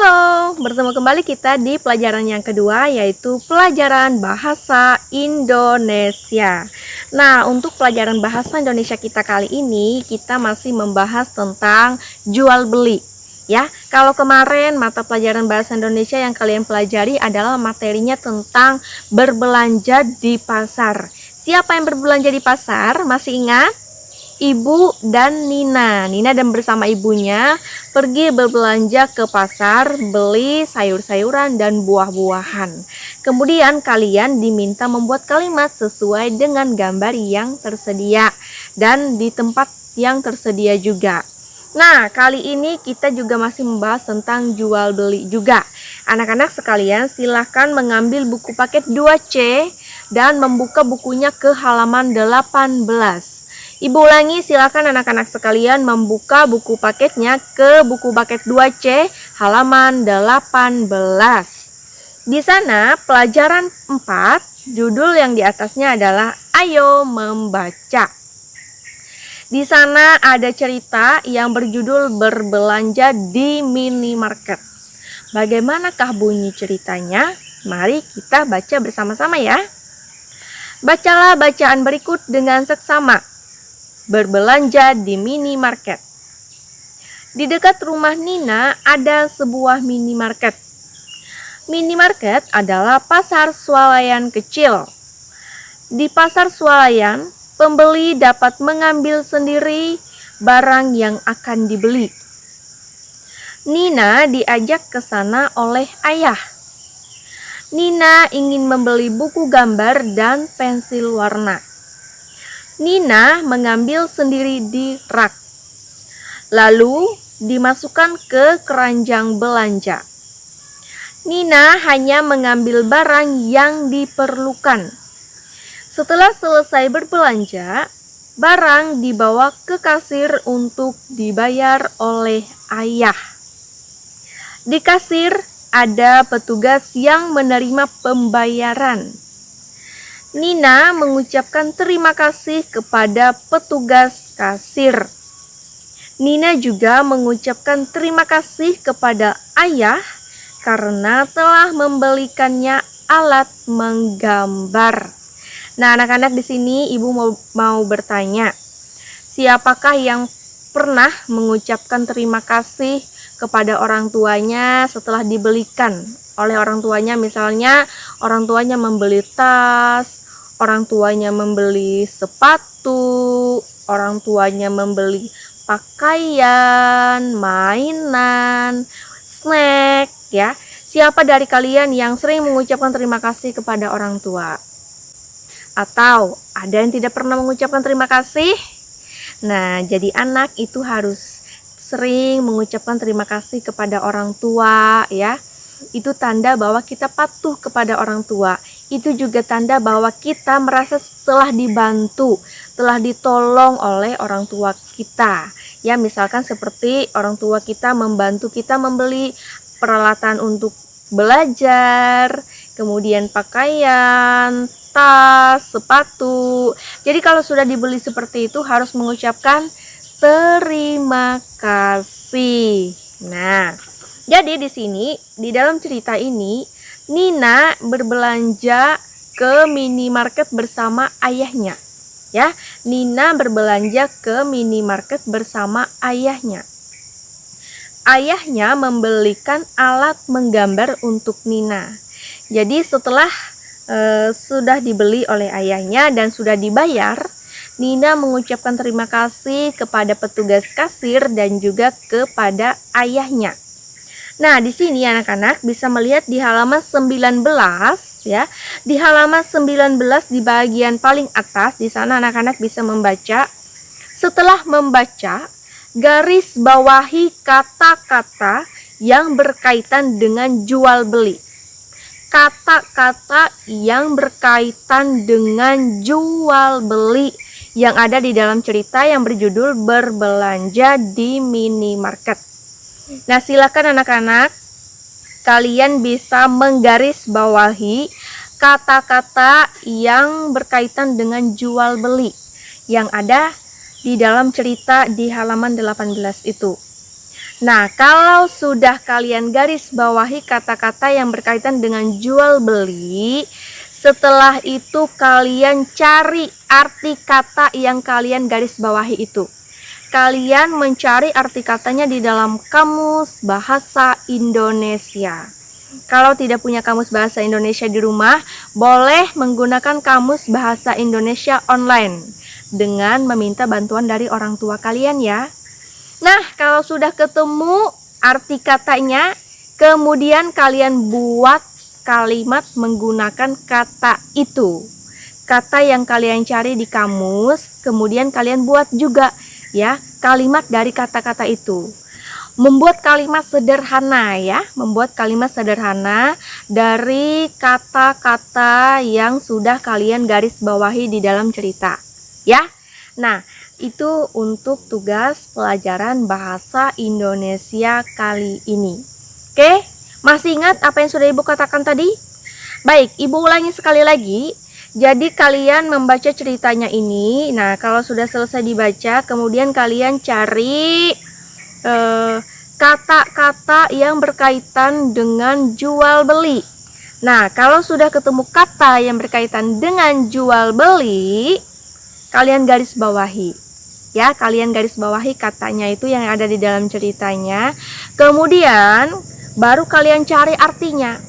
Halo, bertemu kembali kita di pelajaran yang kedua, yaitu pelajaran bahasa Indonesia. Nah, untuk pelajaran bahasa Indonesia kita kali ini, kita masih membahas tentang jual beli. Ya, kalau kemarin mata pelajaran bahasa Indonesia yang kalian pelajari adalah materinya tentang berbelanja di pasar. Siapa yang berbelanja di pasar? Masih ingat? Ibu dan Nina. Nina dan bersama ibunya pergi berbelanja ke pasar, beli sayur-sayuran dan buah-buahan. Kemudian kalian diminta membuat kalimat sesuai dengan gambar yang tersedia dan di tempat yang tersedia juga. Nah, kali ini kita juga masih membahas tentang jual beli juga. Anak-anak sekalian, silahkan mengambil buku paket 2C dan membuka bukunya ke halaman 18. Ibu ulangi, silakan anak-anak sekalian membuka buku paketnya ke buku paket 2C halaman 18. Di sana pelajaran 4, judul yang di atasnya adalah Ayo Membaca. Di sana ada cerita yang berjudul Berbelanja di Minimarket. Bagaimanakah bunyi ceritanya? Mari kita baca bersama-sama ya. Bacalah bacaan berikut dengan seksama. Berbelanja di minimarket. Di dekat rumah Nina ada sebuah minimarket. Minimarket adalah pasar swalayan kecil. Di pasar swalayan, pembeli dapat mengambil sendiri barang yang akan dibeli. Nina diajak ke sana oleh ayah. Nina ingin membeli buku gambar dan pensil warna. Nina mengambil sendiri di rak, lalu dimasukkan ke keranjang belanja. Nina hanya mengambil barang yang diperlukan. Setelah selesai berbelanja, barang dibawa ke kasir untuk dibayar oleh ayah. Di kasir ada petugas yang menerima pembayaran. Nina mengucapkan terima kasih kepada petugas kasir. Nina juga mengucapkan terima kasih kepada ayah karena telah membelikannya alat menggambar. Nah, anak-anak di sini ibu mau bertanya, siapakah yang pernah mengucapkan terima kasih kepada orang tuanya setelah dibelikan oleh orang tuanya? Misalnya orang tuanya membeli tas, orang tuanya membeli sepatu, orang tuanya membeli pakaian, mainan, snack ya. Siapa dari kalian yang sering mengucapkan terima kasih kepada orang tua? Atau ada yang tidak pernah mengucapkan terima kasih? Nah, jadi anak itu harus sering mengucapkan terima kasih kepada orang tua ya. Itu tanda bahwa kita patuh kepada orang tua. Itu juga tanda bahwa kita merasa telah dibantu, telah ditolong oleh orang tua kita. Ya, misalkan seperti orang tua kita membantu kita membeli peralatan untuk belajar, kemudian pakaian, tas, sepatu. Jadi kalau sudah dibeli seperti itu harus mengucapkan terima kasih. Nah, jadi di sini di dalam cerita ini Nina berbelanja ke minimarket bersama ayahnya. Ya, Nina berbelanja ke minimarket bersama ayahnya. Ayahnya membelikan alat menggambar untuk Nina. Jadi setelah sudah dibeli oleh ayahnya dan sudah dibayar, Nina mengucapkan terima kasih kepada petugas kasir dan juga kepada ayahnya. Nah, di sini anak-anak bisa melihat di halaman 19 ya. Di halaman 19 di bagian paling atas, di sana anak-anak bisa membaca. Setelah membaca, garis bawahi kata-kata yang berkaitan dengan jual beli. Kata-kata yang berkaitan dengan jual beli yang ada di dalam cerita yang berjudul Berbelanja di Minimarket. Nah, silakan anak-anak, kalian bisa menggaris bawahi kata-kata yang berkaitan dengan jual beli yang ada di dalam cerita di halaman 18 itu. Nah, kalau sudah kalian garis bawahi kata-kata yang berkaitan dengan jual beli, setelah itu kalian cari arti kata yang kalian garis bawahi itu. Kalian mencari arti katanya di dalam kamus bahasa Indonesia. Kalau tidak punya kamus bahasa Indonesia di rumah, boleh menggunakan kamus bahasa Indonesia online dengan meminta bantuan dari orang tua kalian ya. Nah, kalau sudah ketemu arti katanya, kemudian kalian buat kalimat menggunakan kata itu. Kata yang kalian cari di kamus, kemudian kalian buat juga ya kalimat dari kata-kata itu. Membuat kalimat sederhana ya, membuat kalimat sederhana dari kata-kata yang sudah kalian garis bawahi di dalam cerita ya. Nah, itu untuk tugas pelajaran bahasa Indonesia kali ini. Oke, masih ingat apa yang sudah Ibu katakan tadi? Baik, Ibu ulangi sekali lagi. Jadi kalian membaca ceritanya ini. Nah, kalau sudah selesai dibaca, kemudian kalian cari kata-kata yang berkaitan dengan jual beli. Nah, kalau sudah ketemu kata yang berkaitan dengan jual beli, kalian garis bawahi. Ya, kalian garis bawahi katanya itu yang ada di dalam ceritanya. Kemudian baru kalian cari artinya.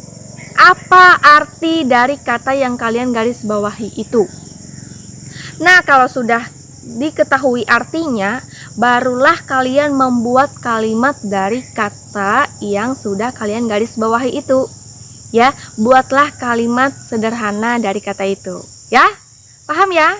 Apa arti dari kata yang kalian garis bawahi itu? Nah, kalau sudah diketahui artinya, barulah kalian membuat kalimat dari kata yang sudah kalian garis bawahi itu. Ya, buatlah kalimat sederhana dari kata itu. Ya, paham ya?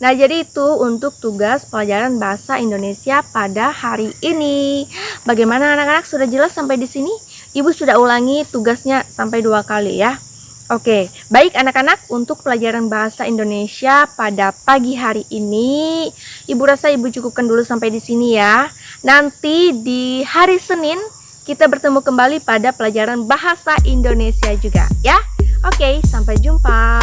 Nah, jadi itu untuk tugas pelajaran bahasa Indonesia pada hari ini. Bagaimana anak-anak, sudah jelas sampai di sini? Ibu sudah ulangi tugasnya sampai 2 kali ya. Oke, baik anak-anak, untuk pelajaran bahasa Indonesia pada pagi hari ini, Ibu rasa Ibu cukupkan dulu sampai di sini ya. Nanti di hari Senin kita bertemu kembali pada pelajaran bahasa Indonesia juga ya. Oke, sampai jumpa.